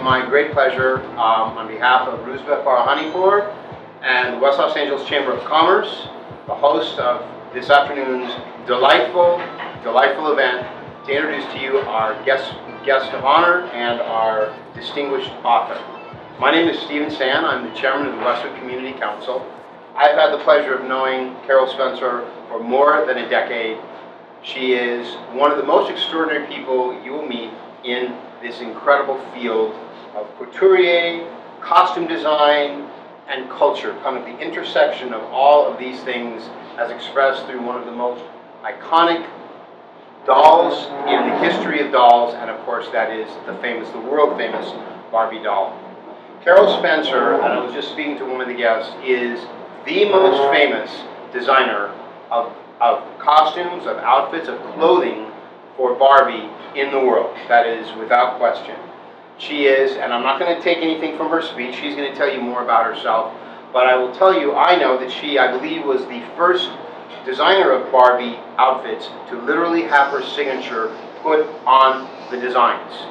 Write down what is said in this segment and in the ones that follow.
My great pleasure on behalf of Roosevelt Farahanipour and the West Los Angeles Chamber of Commerce, the host of this afternoon's delightful event, to introduce to you our guest of honor and our distinguished author. My name is Stephen Sand. I'm the chairman of the Westwood Community Council. I've had the pleasure of knowing Carol Spencer for more than a decade. She is one of the most extraordinary people you will meet in this incredible field of couturier, costume design, and culture, kind of the intersection of all of these things as expressed through one of the most iconic dolls in the history of dolls, and of course that is the world famous Barbie doll. Carol Spencer, and I was just speaking to one of the guests, is the most famous designer of costumes, of outfits, of clothing for Barbie in the world. That is without question. She is, and I'm not going to take anything from her speech, she's going to tell you more about herself, but I will tell you, I know that she, I believe, was the first designer of Barbie outfits to literally have her signature put on the designs.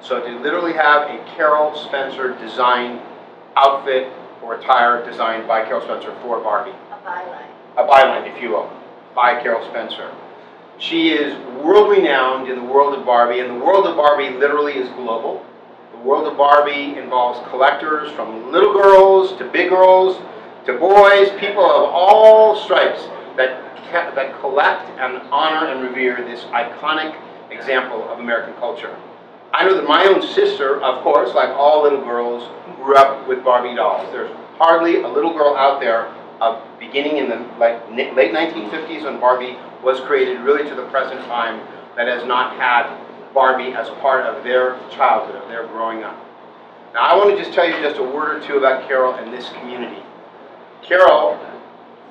So to literally have a Carol Spencer design outfit or attire designed by Carol Spencer for Barbie. A byline. A byline, if you will, by Carol Spencer. She is world-renowned in the world of Barbie, and the world of Barbie literally is global. The world of Barbie involves collectors from little girls to big girls to boys, people of all stripes that collect and honor and revere this iconic example of American culture. I know that my own sister, of course, like all little girls, grew up with Barbie dolls. There's hardly a little girl out there beginning in the late 1950s when Barbie was created, really to the present time, that has not had Barbie as part of their childhood, of their growing up. Now I want to just tell you just a word or two about Carol and this community. Carol,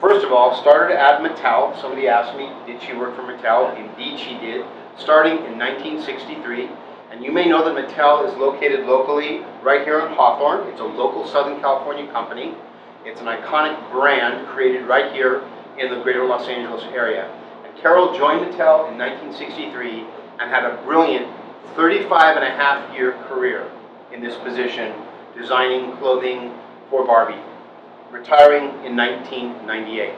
first of all, started at Mattel. Somebody asked me, did she work for Mattel? Indeed she did, starting in 1963. And you may know that Mattel is located locally right here in Hawthorne. It's a local Southern California company. It's an iconic brand created right here in the greater Los Angeles area. And Carol joined Mattel in 1963 and had a brilliant 35-and-a-half-year career in this position, designing clothing for Barbie, retiring in 1998.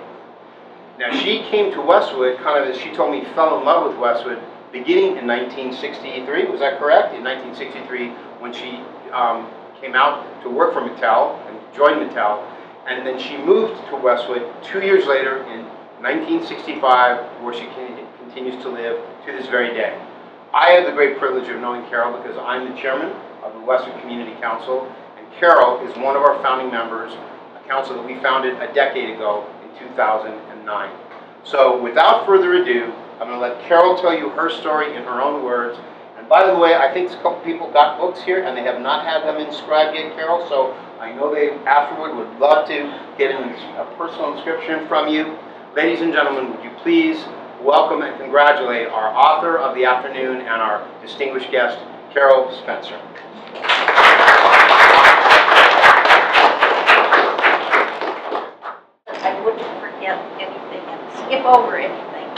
Now she came to Westwood, kind of as she told me, fell in love with Westwood, beginning in 1963, was that correct? In 1963, when she came out to work for Mattel and joined Mattel, and then she moved to Westwood 2 years later in 1965, where she continues to live to this very day. I have the great privilege of knowing Carol because I'm the chairman of the Westwood Community Council, and Carol is one of our founding members, a council that we founded a decade ago in 2009. So without further ado, I'm going to let Carol tell you her story in her own words. And by the way, I think a couple people got books here and they have not had them inscribed yet, Carol, so I know they afterward would love to get a personal inscription from you. Ladies and gentlemen, would you please welcome and congratulate our author of the afternoon and our distinguished guest, Carol Spencer. I wouldn't forget anything and skip over anything.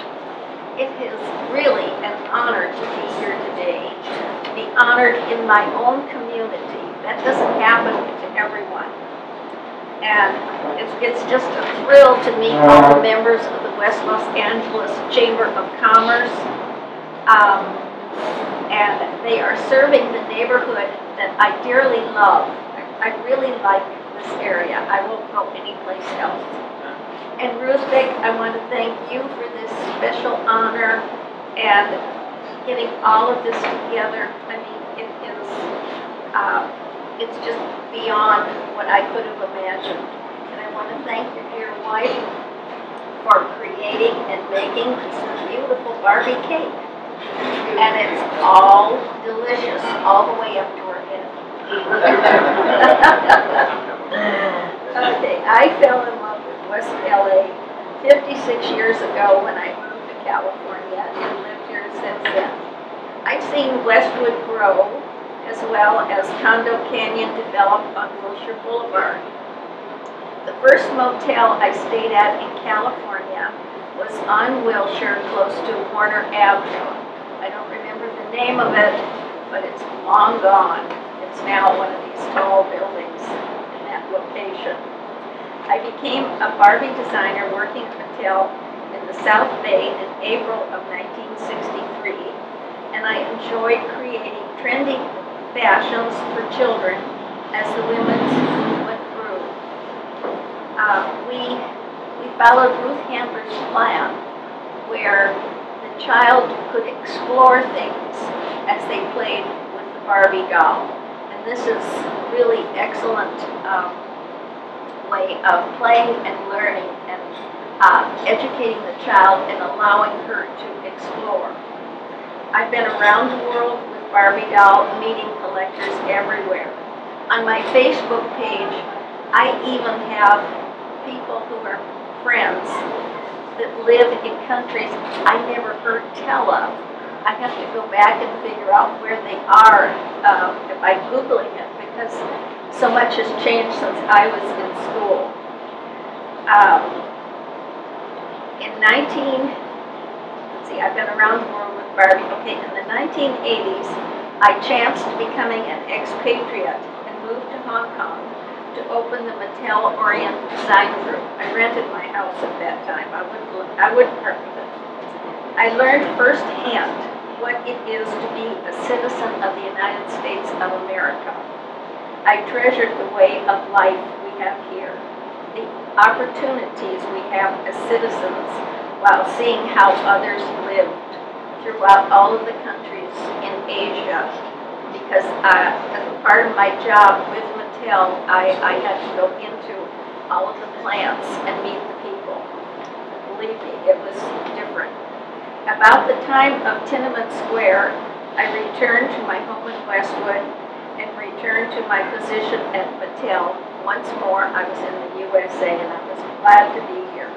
It is really an honor to be here today, to be honored in my own community. That doesn't happen to everyone. And it's just a thrill to meet all the members of the West Los Angeles Chamber of Commerce. And they are serving the neighborhood that I dearly love. I really like this area. I won't go anyplace else. And Ruth Vick, I want to thank you for this special honor and getting all of this together. I mean, it is, it's just beyond what I could have imagined. And I want to thank your dear wife for creating and making this beautiful Barbie cake. And it's all delicious, all the way up to her head. Okay, I fell in love with West LA 56 years ago when I moved to California and lived here since then. I've seen Westwood grow as well as Condo Canyon develop on Wilshire Boulevard. The first motel I stayed at in California was on Wilshire close to Warner Avenue. I don't remember the name of it, but it's long gone. It's now one of these tall buildings in that location. I became a Barbie designer working at Mattel in the South Bay in April of 1963, and I enjoyed creating trendy fashions for children as the women's movement grew. We followed Ruth Handler's plan, where the child could explore things as they played with the Barbie doll. And this is really excellent way of playing and learning and educating the child and allowing her to explore. I've been around the world with Barbie doll, meeting collectors everywhere. On my Facebook page, I even have people who are friends that live in countries I never heard tell of. I have to go back and figure out where they are by Googling it, because so much has changed since I was in school. I've been around the world with Barbie. Okay, in the 1980s, I chanced becoming an expatriate and moved to Hong Kong to open the Mattel Orient Design Group. I rented my house at that time. I wouldn't part with it. I learned firsthand what it is to be a citizen of the United States of America. I treasured the way of life we have here, the opportunities we have as citizens while seeing how others lived throughout all of the countries in Asia. Because as a part of my job with Mattel, I had to go into all of the plants and meet the people. Believe me, it was different. About the time of Tiananmen Square, I returned to my home in Westwood and returned to my position at Mattel. Once more, I was in the USA, and I was glad to be here.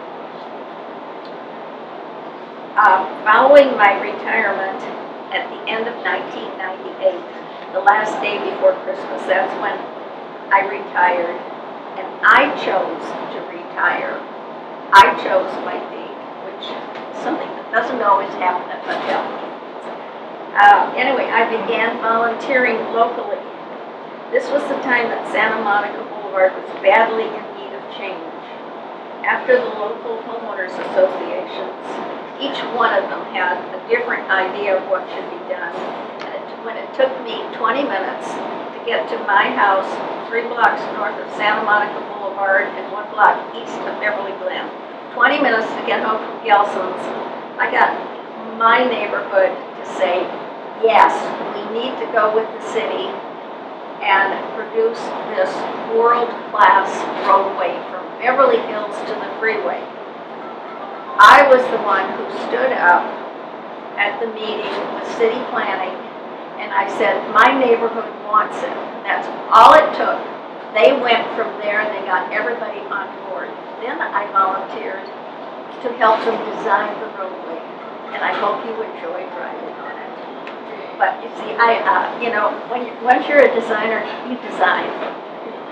Following my retirement at the end of 1998, the last day before Christmas, that's when I retired, and I chose to retire. I chose my date, which is something that doesn't always happen at Mattel. Anyway, I began volunteering locally. This was the time that Santa Monica Boulevard was badly in need of change. After the local homeowners associations, each one of them had a different idea of what should be done. And when it took me 20 minutes to get to my house 3 blocks north of Santa Monica Boulevard and 1 block east of Beverly Glen, 20 minutes to get home from Gelson's, I got my neighborhood to say, yes, we need to go with the city and produce this world-class roadway from Beverly Hills to the freeway. I was the one who stood up at the meeting with city planning, and I said, my neighborhood wants it. That's all it took they went from there and they got everybody on board. Then I volunteered to help them design the roadway, and I hope you enjoy driving on it. But you see, once you're a designer, you design.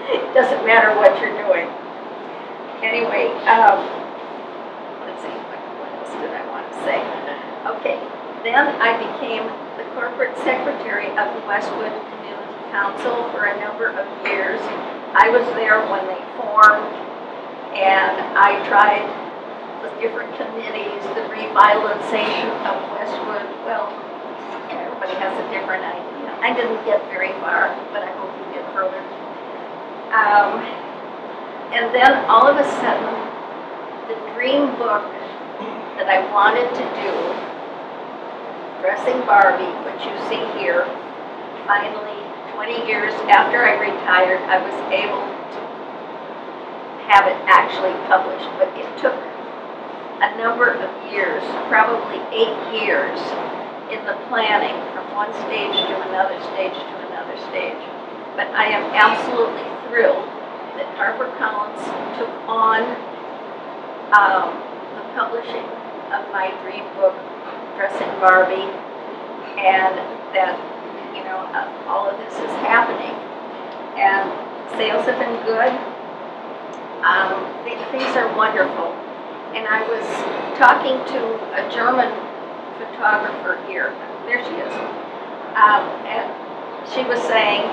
It doesn't matter what you're doing. Anyway, let's see, what else did I want to say? Okay, then I became the corporate secretary of the Westwood Community Council for a number of years. I was there when they formed, and I tried with different committees the revitalization of Westwood. Well, everybody has a different idea. I didn't get very far, but I hope you get further. And then all of a sudden, the dream book that I wanted to do, Dressing Barbie, which you see here, finally, 20 years after I retired, I was able to have it actually published, but it took a number of years, probably 8 years, in the planning from one stage to another stage to another stage. But I am absolutely thrilled that HarperCollins took on the publishing of my dream book, Dressing Barbie, and that, all of this is happening. And sales have been good. Things are wonderful. And I was talking to a German photographer here. There she is. And she was saying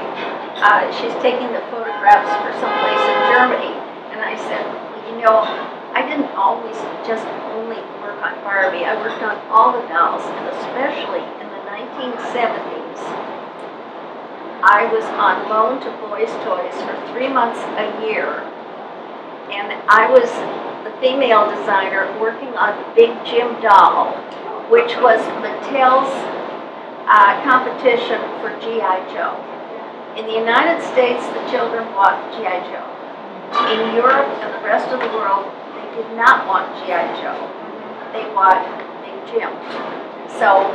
she's taking the photographs for someplace in Germany. And I said, well, I didn't always just only work on Barbie. I worked on all the dolls, and especially in the 1970s, I was on loan to Boys Toys for 3 months a year. And I was the female designer working on the Big Jim doll, which was Mattel's competition for G.I. Joe. In the United States, the children bought G.I. Joe. In Europe and the rest of the world, they did not want G.I. Joe. They bought Big Jim. So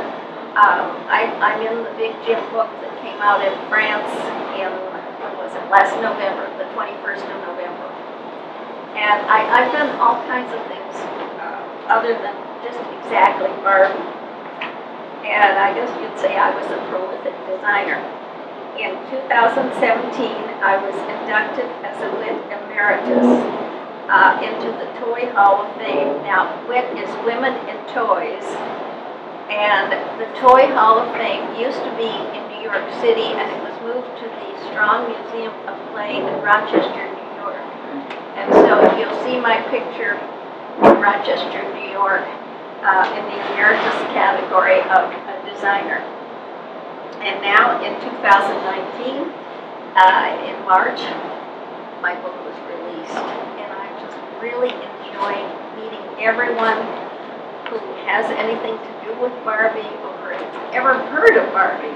I'm in the Big Jim book that came out in France in, last November, the 21st of November. And I've done all kinds of things other than just exactly Barbie. And I guess you'd say I was a prolific designer. In 2017, I was inducted as a WIT Emeritus into the Toy Hall of Fame. Now, WIT is Women in Toys, and the Toy Hall of Fame used to be in New York City, and it was moved to the Strong Museum of Play in Rochester, New York. And so you'll see my picture in Rochester, New York, in the Emeritus category of a designer. And now in 2019, in March, my book was released. And I'm just really enjoying meeting everyone who has anything to do with Barbie or has ever heard of Barbie,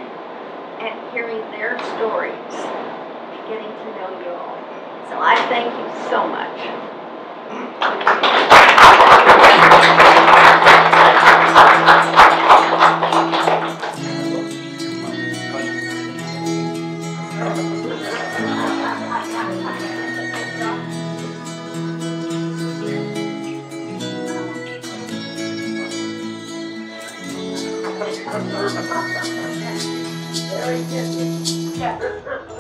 and hearing their stories and getting to know you all. So I thank you so much. Very good. Yeah.